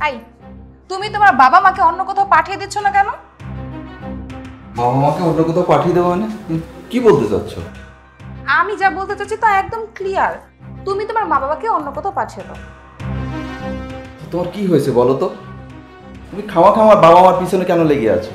I, তুমি তোমার বাবা মাকে অন্য কোথাও পাঠিয়ে দিচ্ছ না কেন? বাবা মাকে অন্য কোথাও পাঠিয়ে দেবো মানে কি বলতে চাচ্ছ? আমি যা বলতে চাচ্ছি তা একদম ক্লিয়ার। তুমি তোমার মা বাবাকে অন্য কোথাও পাঠিয়ে দাও। তোমার কি হয়েছে বলো তো? তুমি খাওয়া আমার বাবা মার পিছনে কেন লেগে আছো?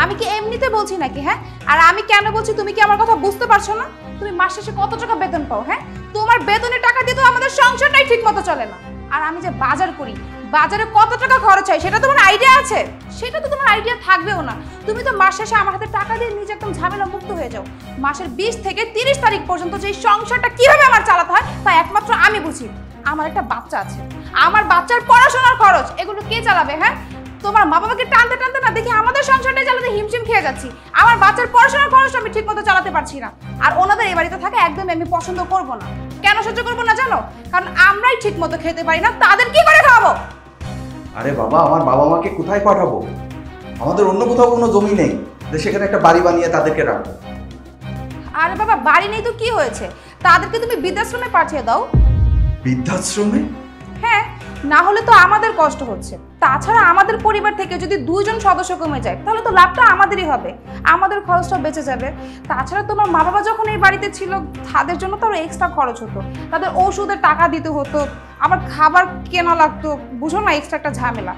আমি কি এমনিতে বলছি নাকি? হ্যাঁ, আর আমি কেন বলছি তুমি কি আমার কথা বুঝতে পারছো না? তুমি মাস শেষে কত টাকা বেতন পাও? হ্যাঁ, তোমার বেতনের টাকা দিয়ে তো আমাদের সংসারটাই ঠিক মতো চলে না। আর আমি যে বাজার করি, বাজারে কত টাকা খরচ হয় সেটা তোমার আইডিয়া আছে? সেটা তো তোমার আইডিয়া থাকবেও না। তুমি তো মাস শেষে আমার হাতে টাকা দিয়ে নিজে একদম ঝামেলা মুক্ত হয়ে যাও। মাসের 20 থেকে 30 তারিখ পর্যন্ত যে সংসারটা কিভাবে আমার চালাতে হয় তা একমাত্র আমি বুঝি। আমার একটা বাচ্চা আছে, আমার বাচ্চার পড়াশোনার খরচ এগুলো কে চালাবে? হ্যাঁ, তোমার মা বাবাকে টানতে টানতে না দেখি আমাদের সংসারটা চালাতে হিমশিম খেয়ে যাচ্ছি। আমার বাচ্চার পড়াশোনার খরচ আমি ঠিক মতো চালাতে পারছি না। আর ওনাদের এই বাড়িতে থাকা একদমই আমি পছন্দ করব না। কেন সহ্য করবো না জানো? কারণ আমরাই ঠিক মতো খেতে পারি না, তাদের কি করে খাওয়াবো? আরে বাবা, আমার বাবা মাকে কোথায় পাঠাবো? আমাদের অন্য কোথাও কোনো জমি নেই যে সেখানে একটা বাড়ি বানিয়ে তাদেরকে রাখবো। আরে বাবা, বাড়ি নেই তো কি হয়েছে? তাদেরকে তুমি বৃদ্ধাশ্রমে পাঠিয়ে দাও। বৃদ্ধাশ্রমে? হ্যাঁ, না হলে তো আমাদের কষ্ট হচ্ছে। তাছাড়া আমাদের পরিবার থেকে যদি 2 জন সদস্য কমে যায় তাহলে তো লাভটা আমাদেরই হবে, আমাদের খরচটা বেঁচে যাবে। তাছাড়া তোমার মা বাবা যখন এই বাড়িতে ছিল তাদের জন্য তো আরো এক্সট্রা খরচ হতো, তাদের ওষুধের টাকা দিতে হতো, আবার খাবার কেনা লাগতো, বুঝো না, এক্সট্রা একটা ঝামেলা।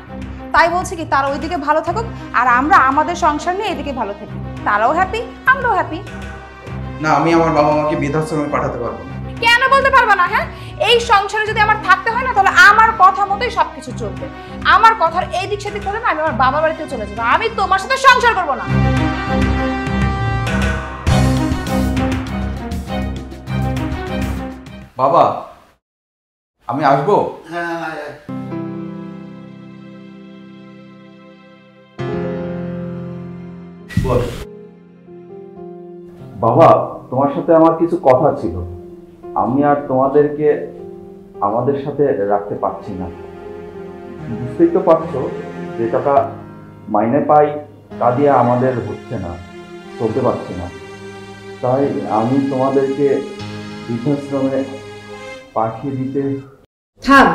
তাই বলছি কি তারা ওইদিকে ভালো থাকুক আর আমরা আমাদের সংসার নিয়ে এদিকে ভালো থাকি। তারাও হ্যাপি, আমরাও হ্যাপি। না, আমি আমার বাবা মাকে বৃদ্ধাশ্রমে পাঠাতে পারবো না। কেন বলতে পারবো না? হ্যাঁ, এই সংসারে যদি আমার থাকতে হয় না তাহলে আমার কথা মতোই সবকিছু চলবে। আমার কথার এই দিক সেদিক করে না আমি আমার বাবার বাড়িতে চলে যাবো। আমি তোমার সাথে সংসার করবো না। বাবা, আমি আসবো? বল। বাবা, তোমার সাথে আমার কিছু কথা ছিল। আমি আর তোমাদেরকে আমাদের সাথে রাখতে পারছি না। বুঝতেই তো পারছো যে টাকা মাইনে পাই তা দিয়ে আমাদের হচ্ছে না, চলতে পারছি না। তাই আমি তোমাদেরকে বৃদ্ধাশ্রমে পাঠিয়ে দিতে। থাম।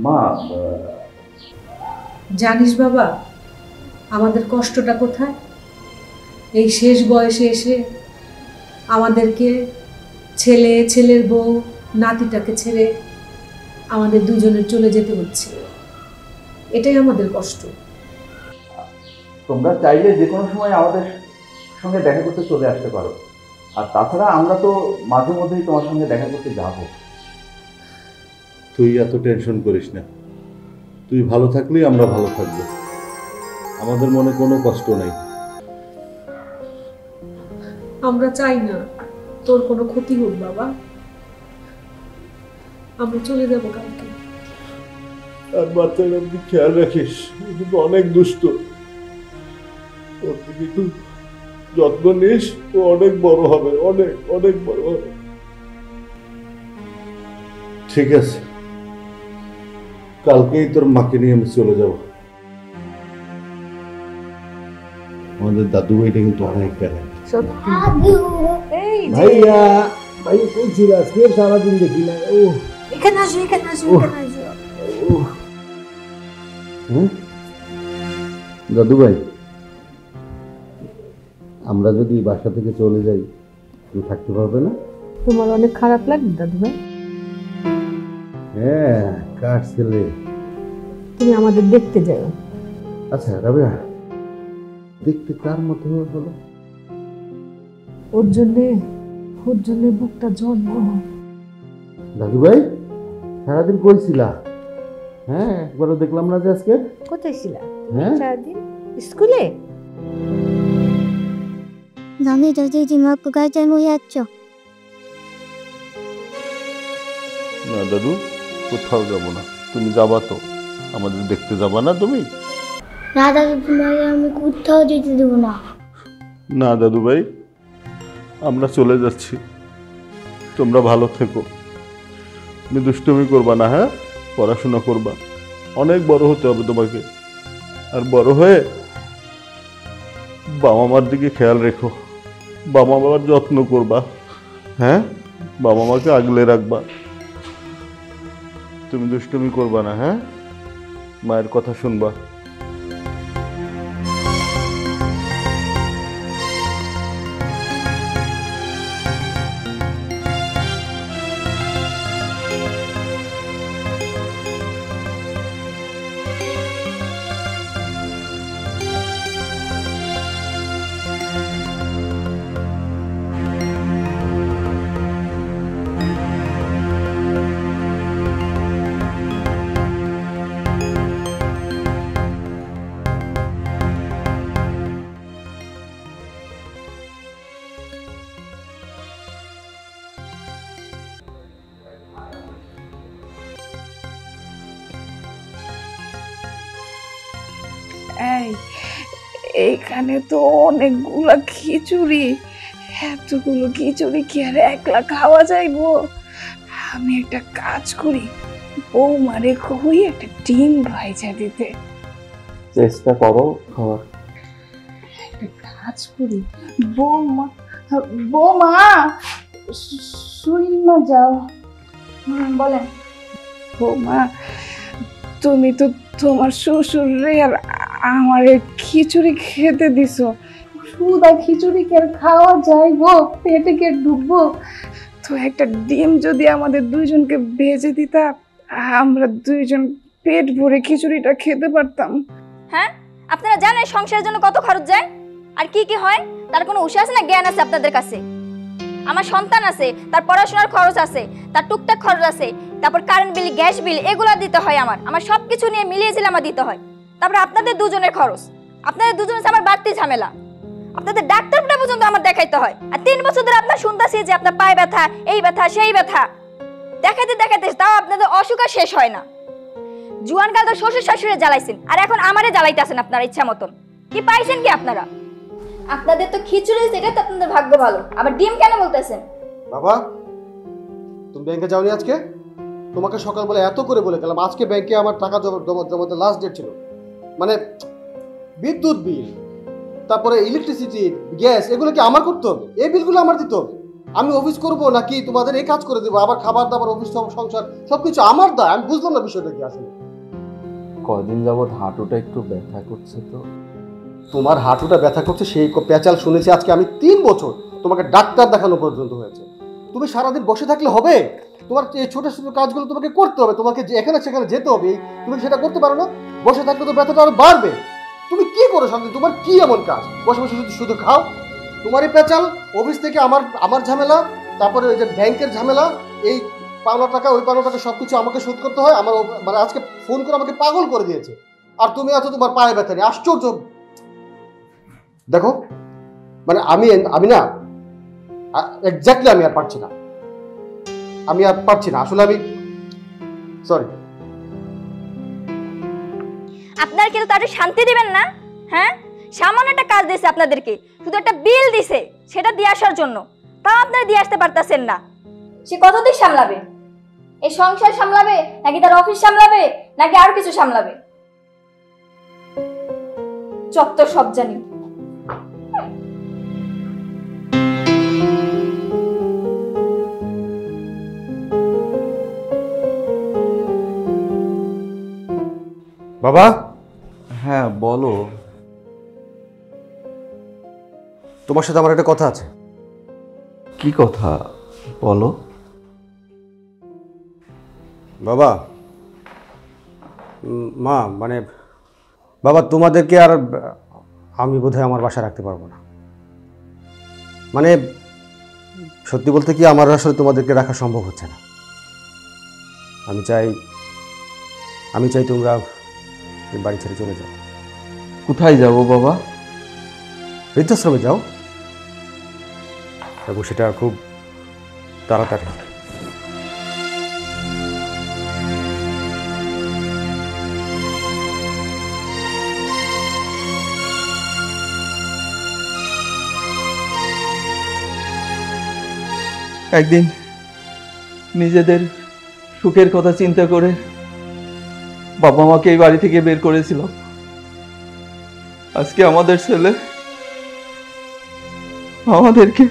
মা, জানিস বাবা আমাদের কষ্টটা কোথায়? এই শেষ বয়সে এসে আমাদেরকে ছেলে, ছেলের বউ, নাতিটাকে ছেড়ে আমাদের দুজনের চলে যেতে হচ্ছে। এটাই আমাদের কষ্ট। তোমরা চাইলে যে কোনো সময় আমাদের সঙ্গে দেখা করতে চলে আসতে পারো। আর তাছাড়া আমরা তো মাঝে মধ্যেই তোমার সঙ্গে দেখা করতে যাব। তুই এত টেনশন করিস না, তুই ভালো থাকলেই আমরা ভালো থাকবো, আমাদের মনে কোনো কষ্ট নেই। আমরা চাই না তোর কোনো ক্ষতি হোক বাবা। আমরা চলে যাব কালকে। আর বাচ্চাটা তুই খেয়াল রাখিস, ও কিন্তু অনেক দুষ্ট, ওর দিকে একটু যত্ন নিস, ও অনেক বড় হবে, অনেক অনেক বড় হবে। ঠিক আছে, কালকেই তোর মাকে নিয়ে আমি চলে যাব। আমাদের দাদু ভাইটা কিন্তু অনেক গেলেন। ভাইয়া, ভাই বলছিল আজকে সারাদিন দেখি না। ও এখানে আসো, এখানে আসো, এখানে আসো। দাদু ভাই, আমরা যদি বাসা থেকে চলে যাই তুমি থাকতে পারবে না? তোমার অনেক খারাপ লাগবে দাদু ভাই? হ্যাঁ, কার ছেলে। তুমি আমাদের দেখতে যাও। আচ্ছা রাবেয়া, দেখতে কার মতো হলো? ওর জন্য বুকটা জন্ম না। দাদু ভাই, সারাদিন কইছিলা? হ্যাঁ, একবারও দেখলাম না যে আজকে। কোথায় ছিলা সারাদিন? স্কুলে। 너네 দিদিমাকে 잘못했죠? না দাদু, কোথাও যাব না। তুমি যাবা তো, আমাদের দেখতে যাবা না তুমি? না দাদিমাকে আমি কোথাও যেতে দেব না। না দাদু ভাই, আমরা চলে যাচ্ছি, তোমরা ভালো থেকো। তুমি দুষ্টুমি করবা না, হ্যাঁ, পড়াশোনা করবা, অনেক বড় হতে হবে তোমাকে। আর বড় হয়ে বাবা মার দিকে খেয়াল রেখো, বাবা মার যত্ন করবা, হ্যাঁ, বাবা মাকে আগলে রাখবা। তুমি দুষ্টুমি করবা না, হ্যাঁ? মায়ের কথা শুনবা। এইখানে তো অনেকগুলা খিচুড়ি, এতগুলো খিচুড়ি কি আর একলা খাওয়া যাইবো? আমি একটা কাজ করি, বৌমারে কই একটা ডিম ভাইজা দিতে। চেষ্টা করো খাওয়ার। একটা কাজ করি, বৌমা বৌমা শুই না যাও। বলেন। বৌমা, তুমি তো তোমার শ্বশুরে আর আমারে খিচুড়ি খেতে দিছো, সুদা খিচুড়ি কে আর খাওয়া যাইবো? পেটে কে ঢুকবো? তো একটা ডিম যদি আমাদের দুইজনকে ভেজে দিতা, আমরা দুইজন পেট ভরে খিচুড়িটা খেতে পারতাম। হ্যাঁ, আপনারা জানেন সংসারের জন্য কত খরচ যায় আর কি কি হয়? তার কোনো উৎসাহ আছে না জ্ঞান আছে আপনাদের কাছে? আমার সন্তান আছে, তার পড়াশোনার খরচ আছে, তার টুকটাক খরচ আছে, তারপর কারেন্ট বিল, গ্যাস বিল এগুলো দিতে হয় আমার সবকিছু নিয়ে মিলিয়ে ঝিলে আমার দিতে হয়। তারপর আপনাদের দুজনের খরচ, আপনাদের দুজনের আমার বাড়তি ঝামেলা, আপনাদের ডাক্তারটা পর্যন্ত আমার দেখাইতে হয়। আর 3 বছর ধরে আপনার শুনতেছি যে আপনার পায়ে ব্যথা, এই ব্যথা, সেই ব্যথা, দেখাইতে দেখাইতে তাও আপনাদের অসুখ আর শেষ হয় না। জুয়ান কাল তো শ্বশুর শাশুড়ি জ্বালাইছেন, আর এখন আমারে জ্বালাইতেছেন আপনারা ইচ্ছা মতন। কি পাইছেন কি আপনারা? আপনাদের তো খিচুড়ি, সেটা তো আপনাদের ভাগ্য ভালো, আবার ডিম কেন বলতেছেন? বাবা, তুমি ব্যাংকে যাওনি আজকে? তোমাকে সকালবেলা এত করে বলে গেলাম, আজকে ব্যাংকে আমার টাকা জমাতে লাস্ট ডেট ছিল। মানে বিদ্যুৎ বিল, তারপরে ইলেকট্রিসিটি, গ্যাস, এগুলো কি আমার করতে হবে? এই বিলগুলো আমার দিতে হবে। আমি অফিস করব নাকি তোমাদের এই কাজ করে দেবো? আবার খাবার দাবার, অফিস, সংসার সবকিছু আমার দায়। আমি বুঝলাম না বিষয়টা কি আসলে। কয়দিন যাবৎ হাঁটুটা একটু ব্যথা করছে। তো তোমার হাঁটুটা ব্যথা করছে সেই পেঁচাল শুনেছি আজকে আমি 3 বছর, তোমাকে ডাক্তার দেখানো পর্যন্ত হয়েছে। তুমি সারাদিন বসে থাকলে হবে? তোমার এই ছোট ছোট কাজগুলো তোমাকে করতে হবে, তোমাকে এখানে সেখানে যেতে হবে। তুমি সেটা করতে পারো না? বসে থাকলে তো ব্যথাটা আরো বাড়বে। তুমি কি করো সারাদিন? তোমার কি এমন কাজ? বসে বসে শুধু খাও। তোমারই পেঁচাল, অফিস থেকে আমার ঝামেলা, তারপরে ওই যে ব্যাংকের ঝামেলা, এই পাওনা টাকা ওই পাওনা টাকা সবকিছু আমাকে শোধ করতে হয়। আমার মানে আজকে ফোন করে আমাকে পাগল করে দিয়েছে, আর তুমি আছো তোমার পায়ে ব্যথা নেই। আশ্চর্য। দেখো, মানে আমি না এক্স্যাক্টলি আমি আর পারছি না, আসলে আমি সরি। আপনারা কিন্তু তাদের শান্তি দিবেন না? হ্যাঁ, সামান্য একটা কাজ দিয়েছে আপনাদেরকে, শুধু একটা বিল দিছে, সেটা দিয়ে আসার জন্য, তাও আপনারা দিয়ে আসতে পারতেছেন না। সে কতদিন সামলাবে? এই সংসার সামলাবে নাকি তার অফিস সামলাবে নাকি আর কিছু সামলাবে? চত্বর সব জানি। বাবা। হ্যাঁ বলো। তোমার সাথে আমার একটা কথা আছে। কি কথা বলো। বাবা, মা, মানে বাবা, তোমাদেরকে আর আমি বোধহয় আমার বাসায় রাখতে পারবো না। মানে সত্যি বলতে কি, আমার আসলে তোমাদেরকে রাখা সম্ভব হচ্ছে না। আমি চাই তোমরা বাড়ি ছেড়ে চলে যাও। কোথায় যাব বাবা? বৃদ্ধাশ্রমে যাও, এবং সেটা খুব তাড়াতাড়ি। একদিন নিজেদের সুখের কথা চিন্তা করে বাবা মাকে এই বাড়ি থেকে বের করেছিলাম। আজকে আমাদের ছেলে আমাদেরকে